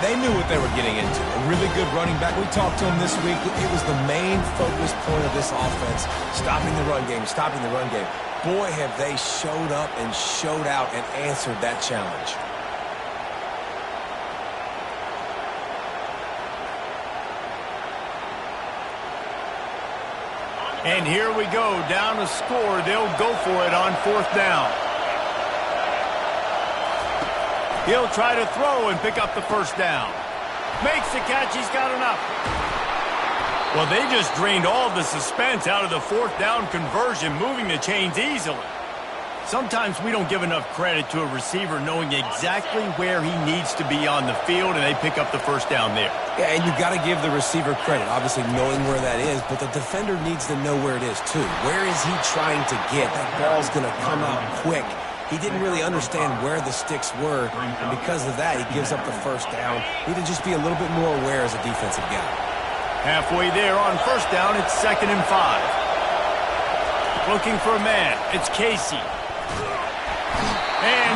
They knew what they were getting into. A really good running back. We talked to him this week. It was the main focus point of this offense, stopping the run game, stopping the run game. Boy, have they showed up and showed out and answered that challenge. And here we go, down to score. They'll go for it on fourth down. He'll try to throw and pick up the first down. Makes the catch, he's got enough. Well, they just drained all the suspense out of the fourth down conversion, moving the chains easily. Sometimes we don't give enough credit to a receiver knowing exactly where he needs to be on the field, and they pick up the first down there. Yeah, and you've got to give the receiver credit, obviously knowing where that is, but the defender needs to know where it is too. Where is he trying to get? That ball's going to come out quick. He didn't really understand where the sticks were, and because of that, he gives up the first down. He need to just be a little bit more aware as a defensive guy. Halfway there on first down, it's 2nd and 5. Looking for a man, it's Casey. And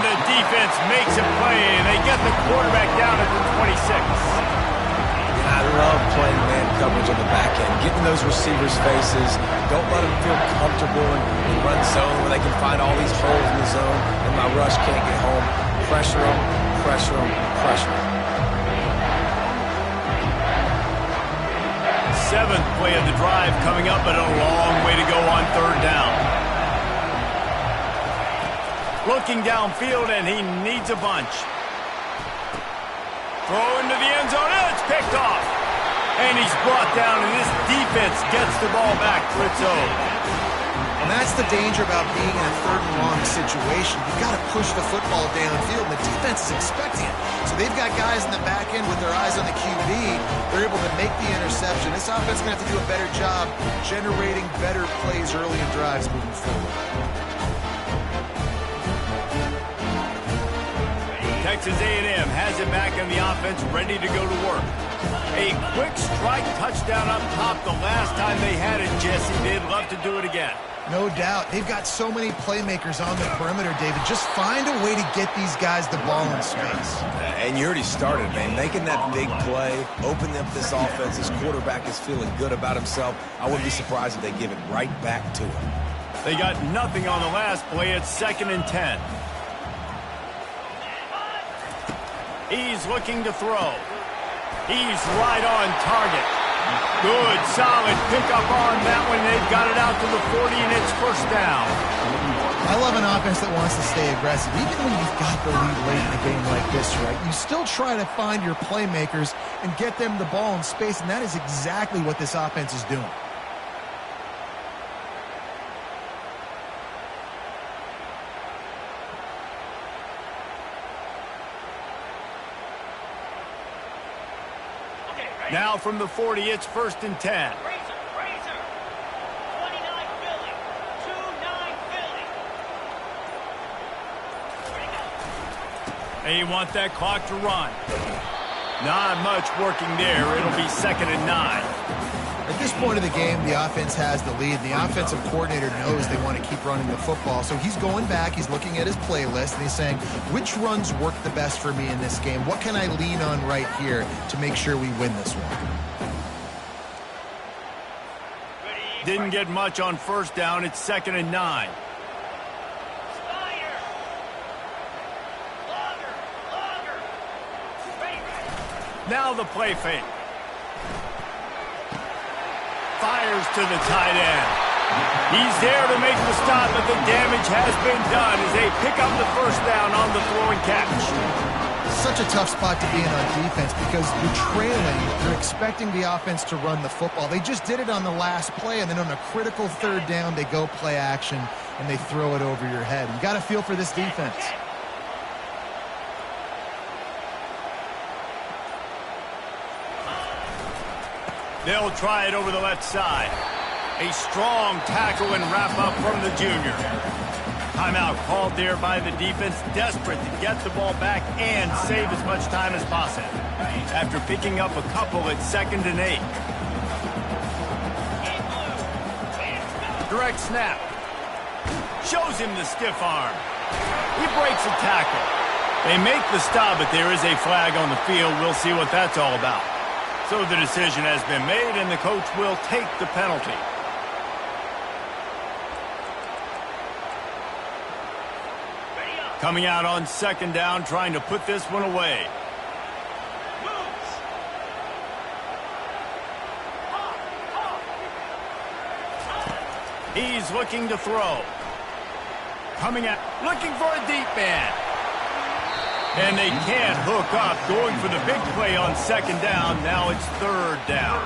the defense makes a play, and they get the quarterback down at the 26. I love playing man coverage on the back end, getting those receivers' faces. Don't let them feel comfortable in run zone where they can find all these holes in the zone, and my rush can't get home. Pressure them, pressure them, pressure them. 7th play of the drive coming up, but a long way to go on third down. Looking downfield, and he needs a bunch. Throw into the end zone, and it's picked off. And he's brought down, and this defense gets the ball back for its own. And that's the danger about being in a third and long situation. You've got to push the football downfield, and the defense is expecting it. So they've got guys in the back end with their eyes on the QB. They're able to make the interception. This offense is going to have to do a better job generating better plays early in drives moving forward. Texas A&M has it back on the offense, ready to go to work. A quick strike touchdown up top the last time they had it, Jesse. They'd love to do it again. No doubt. They've got so many playmakers on the perimeter, David. Just find a way to get these guys the ball in space. And you already started, man. Making that big play, opening up this offense. This quarterback is feeling good about himself. I wouldn't be surprised if they give it right back to him. They got nothing on the last play. It's 2nd and 10. He's looking to throw. He's right on target. Good, solid pickup on that one. They've got it out to the 40, and it's first down. I love an offense that wants to stay aggressive. Even when you've got the lead late in a game like this, right, you still try to find your playmakers and get them the ball in space, and that is exactly what this offense is doing. Now from the 40, it's 1st and 10. They want that clock to run. Not much working there. It'll be 2nd and 9. At this point of the game, the offense has the lead. The offensive coordinator knows they want to keep running the football. So he's going back, he's looking at his playlist, and he's saying, which runs work the best for me in this game? What can I lean on right here to make sure we win this one? Didn't get much on 1st down. It's 2nd and 9. Now the play fake. Fires to the tight end. He's there to make the stop, but the damage has been done as they pick up the 1st down on the throwing catch. Such a tough spot to be in on defense because you're trailing, you're expecting the offense to run the football. They just did it on the last play, and then on a critical 3rd down, they go play action, and they throw it over your head. You got to feel for this defense. They'll try it over the left side. A strong tackle and wrap-up from the junior. Timeout called there by the defense, desperate to get the ball back and save as much time as possible. After picking up a couple at 2nd and 8. Direct snap. Shows him the stiff arm. He breaks a tackle. They make the stop, but there is a flag on the field. We'll see what that's all about. So the decision has been made, and the coach will take the penalty. Coming out on 2nd down, trying to put this one away. He's looking to throw. Coming out, looking for a deep man. And they can't hook up, going for the big play on 2nd down. Now it's 3rd down.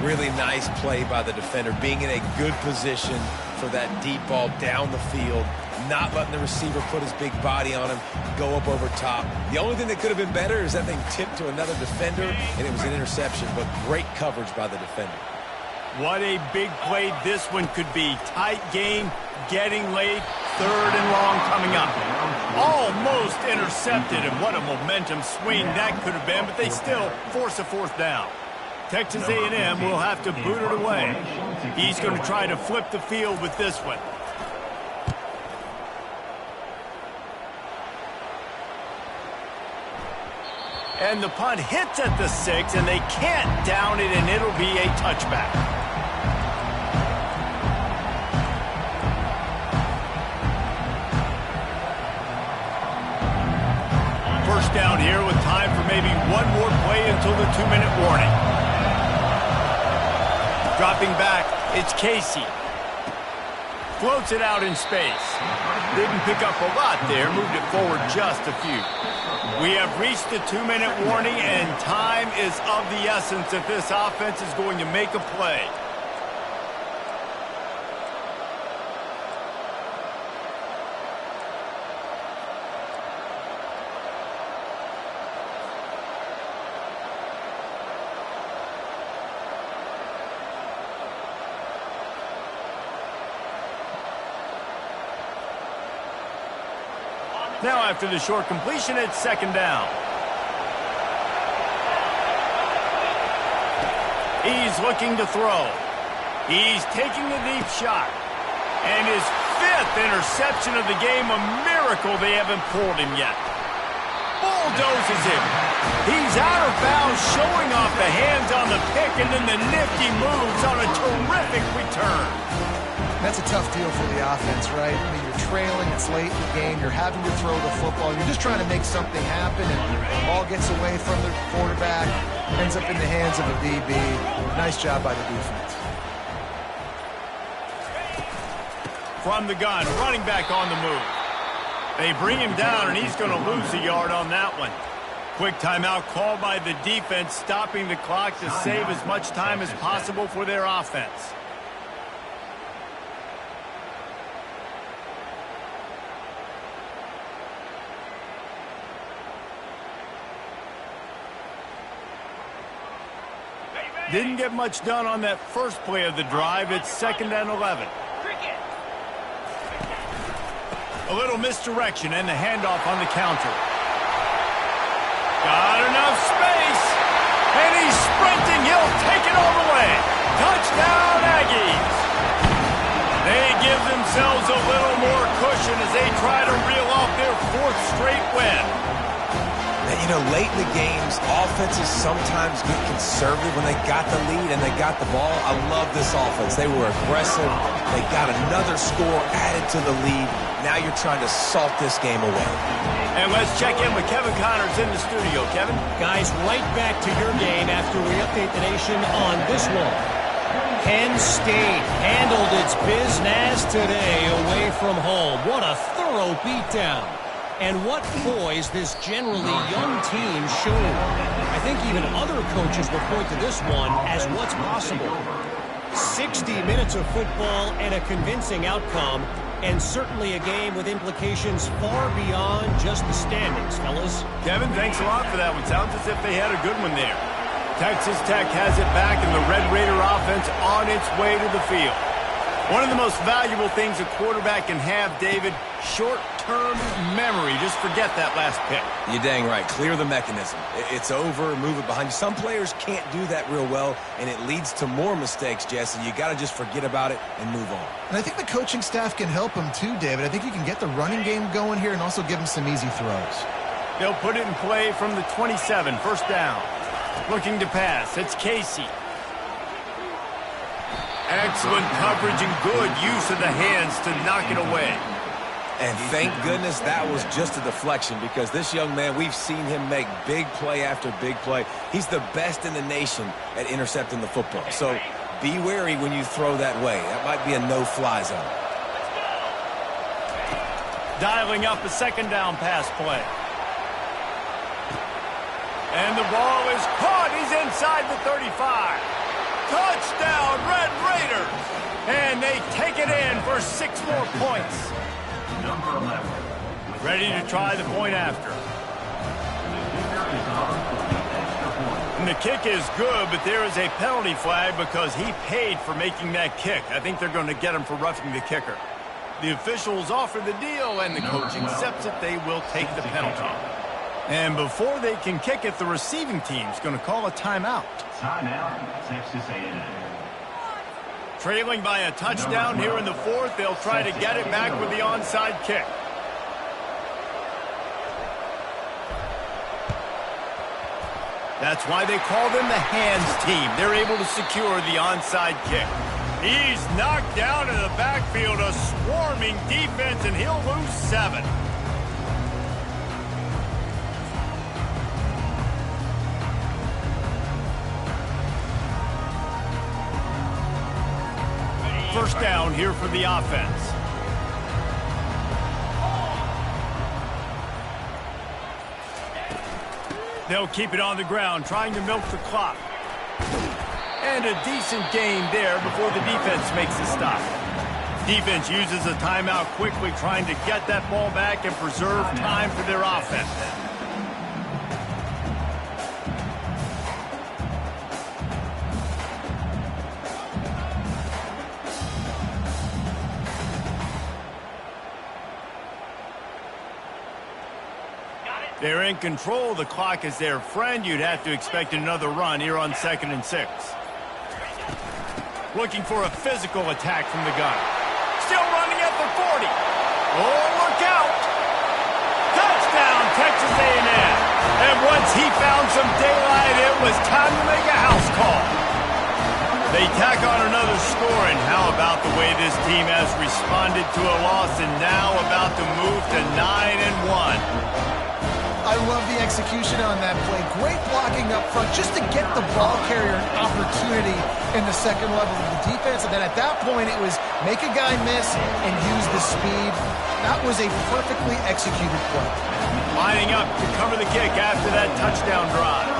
Really nice play by the defender, being in a good position for that deep ball down the field, not letting the receiver put his big body on him, go up over top. The only thing that could have been better is that thing tipped to another defender, and it was an interception, but great coverage by the defender. What a big play this one could be. Tight game, getting late, 3rd and long coming up. Almost intercepted, and what a momentum swing that could have been, but they still force a 4th down. Texas A&M will have to boot it away. He's going to try to flip the field with this one. And the punt hits at the 6, and they can't down it, and it'll be a touchback. First down here with time for maybe one more play until the 2-minute warning. Dropping back, it's Casey. Floats it out in space. Didn't pick up a lot there, moved it forward just a few. We have reached the 2-minute warning, and time is of the essence if this offense is going to make a play. Now after the short completion, it's 2nd down. He's looking to throw. He's taking the deep shot. And his 5th interception of the game, a miracle they haven't pulled him yet. Bulldozes him. He's out of bounds, showing off the hands on the pick, and then the nifty moves on a terrific return. That's a tough deal for the offense, right? I mean, you're trailing, it's late in the game, you're having to throw the football, you're just trying to make something happen, and the ball gets away from the quarterback, ends up in the hands of a DB. Nice job by the defense. From the gun, running back on the move. They bring him down, and he's going to lose a yard on that one. Quick timeout called by the defense, stopping the clock to save as much time as possible for their offense. Didn't get much done on that first play of the drive. It's 2nd and 11. A little misdirection and the handoff on the counter. Got enough space. And he's sprinting. He'll take it all the way. Touchdown, Aggies. They give themselves a little more cushion as they try to reel off their 4th straight win. And, you know, late in the games, offenses sometimes get conservative when they got the lead and they got the ball. I love this offense. They were aggressive. They got another score added to the lead. Now you're trying to salt this game away. And let's check in with Kevin Connors in the studio. Kevin? Guys, right back to your game after we update the nation on this one. Penn State handled its business today away from home. What a thorough beatdown. And what poise this generally young team showed. I think even other coaches will point to this one as what's possible. 60 minutes of football and a convincing outcome, and certainly a game with implications far beyond just the standings, fellas. Kevin, thanks a lot for that one. Sounds as if they had a good one there. Texas Tech has it back, and the Red Raider offense on its way to the field. One of the most valuable things a quarterback can have, David, short-term memory. Just forget that last pick. You're dang right. Clear the mechanism. It's over. Move it behind you. Some players can't do that real well, and it leads to more mistakes, Jesse. You got to just forget about it and move on. And I think the coaching staff can help him too, David. I think you can get the running game going here and also give him some easy throws. They'll put it in play from the 27, 1st down. Looking to pass. It's Casey. Excellent coverage and good use of the hands to knock it away. And thank goodness that was just a deflection, because this young man, we've seen him make big play after big play. He's the best in the nation at intercepting the football. So be wary when you throw that way. That might be a no-fly zone. Dialing up a 2nd down pass play. And the ball is caught. He's inside the 35. Touchdown, Red Raiders. And they take it in for 6 more points. Number 11. Ready to try the point after. And the kick is good, but there is a penalty flag because he paid for making that kick. I think they're going to get him for roughing the kicker. The officials offer the deal, and the coach accepts it. They will take the penalty. And before they can kick it, the receiving team's going to call a timeout. Timeout, Texas A&M. Trailing by a touchdown here in the 4th, they'll try to get it back with the onside kick. That's why they call them the hands team. They're able to secure the onside kick. He's knocked down in the backfield, a swarming defense, and he'll lose 7. First down here for the offense. They'll keep it on the ground, trying to milk the clock. And a decent gain there before the defense makes a stop. Defense uses a timeout quickly, trying to get that ball back and preserve time for their offense. They're in control. The clock is their friend. You'd have to expect another run here on 2nd and 6. Looking for a physical attack from the gun. Still running at the 40. Oh, look out. Touchdown, Texas A&M. And once he found some daylight, it was time to make a house call. They tack on another score, and how about the way this team has responded to a loss and now about to move to 9-1. I love the execution on that play. Great blocking up front just to get the ball carrier an opportunity in the 2nd level of the defense. And then at that point, it was make a guy miss and use the speed. That was a perfectly executed play. Lining up to cover the kick after that touchdown drive.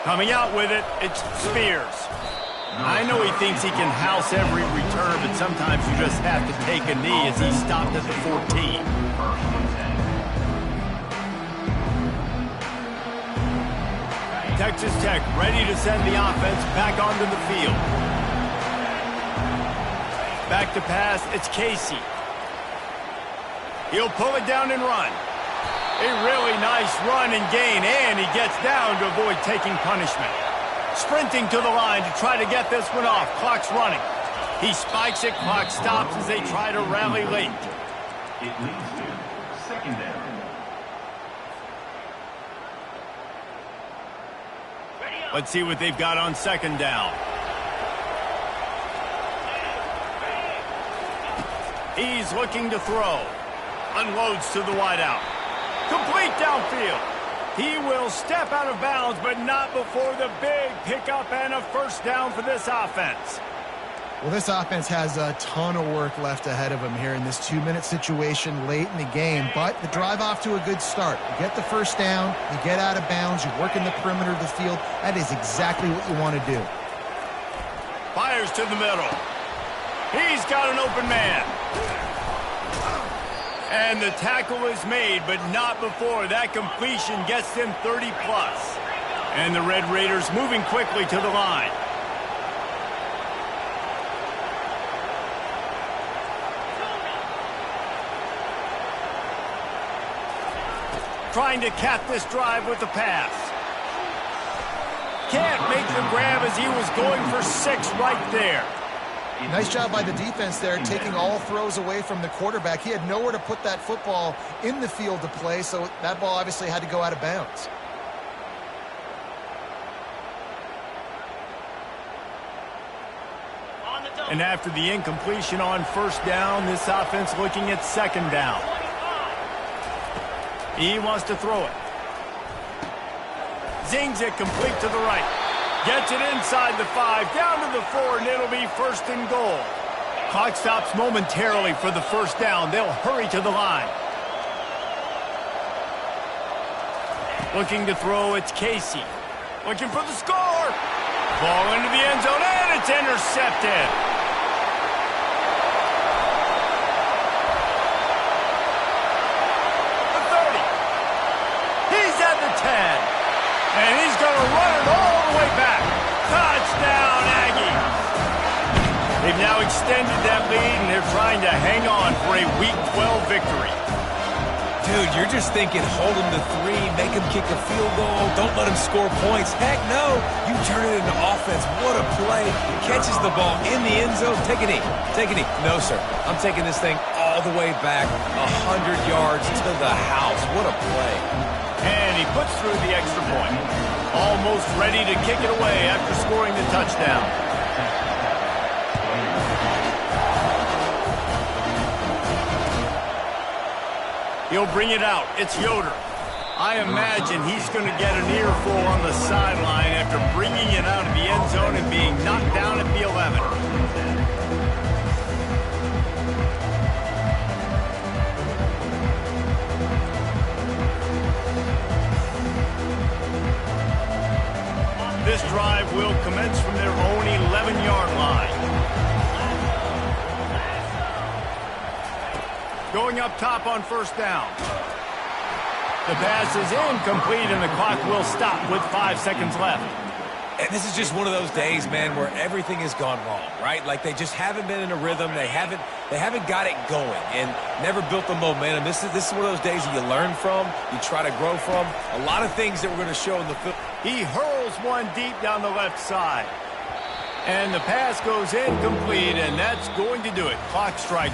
Coming out with it, it's Spears. I know he thinks he can house every return, but sometimes you just have to take a knee as he stopped at the 14. Texas Tech ready to send the offense back onto the field. Back to pass, it's Casey. He'll pull it down and run. A really nice run and gain, and he gets down to avoid taking punishment. Sprinting to the line to try to get this one off. Clock's running. He spikes it, clock stops as they try to rally late. It leads to second down. Let's see what they've got on second down. He's looking to throw. Unloads to the wideout. Complete downfield. He will step out of bounds, but not before the big pickup and a first down for this offense. Well, this offense has a ton of work left ahead of them here in this 2-minute situation late in the game, but the drive off to a good start. You get the first down, you get out of bounds, you work in the perimeter of the field. That is exactly what you want to do. Fires to the middle. He's got an open man. And the tackle is made, but not before that completion gets them 30+. And the Red Raiders moving quickly to the line. Trying to cap this drive with the pass. Can't make the grab as he was going for 6 right there. Nice job by the defense there, taking all throws away from the quarterback. He had nowhere to put that football in the field to play, so that ball obviously had to go out of bounds. And after the incompletion on first down, this offense looking at second down. He wants to throw it. Zings it complete to the right. Gets it inside the 5, down to the 4, and it'll be first and goal. Clock stops momentarily for the first down. They'll hurry to the line. Looking to throw, it's Casey. Looking for the score. Ball into the end zone, and it's intercepted. The 30. He's at the 10. And he's going to run it all the way back. Touchdown, Aggie. They've now extended that lead, and they're trying to hang on for a Week 12 victory. Dude, you're just thinking, hold him to 3, make him kick a field goal, don't let him score points. Heck no, you turn it into offense. What a play. Catches the ball in the end zone. Take a knee. Take a knee. No, sir. I'm taking this thing all the way back 100 yards to the house. What a play. And he puts through the extra point. Almost ready to kick it away after scoring the touchdown. He'll bring it out. It's Yoder. I imagine he's going to get an earful on the sideline after bringing it out of the end zone and being knocked down at the 11. This drive will commence from their own 11-yard line. Going up top on first down. The pass is incomplete, and the clock will stop with 5 seconds left. And this is just one of those days, man, where everything has gone wrong, right? Like they just haven't been in a rhythm. They haven't got it going and never built the momentum. This is one of those days that you learn from, you try to grow from. A lot of things that we're going to show in the film. He hurls one deep down the left side. And the pass goes incomplete, and that's going to do it. Clock strike.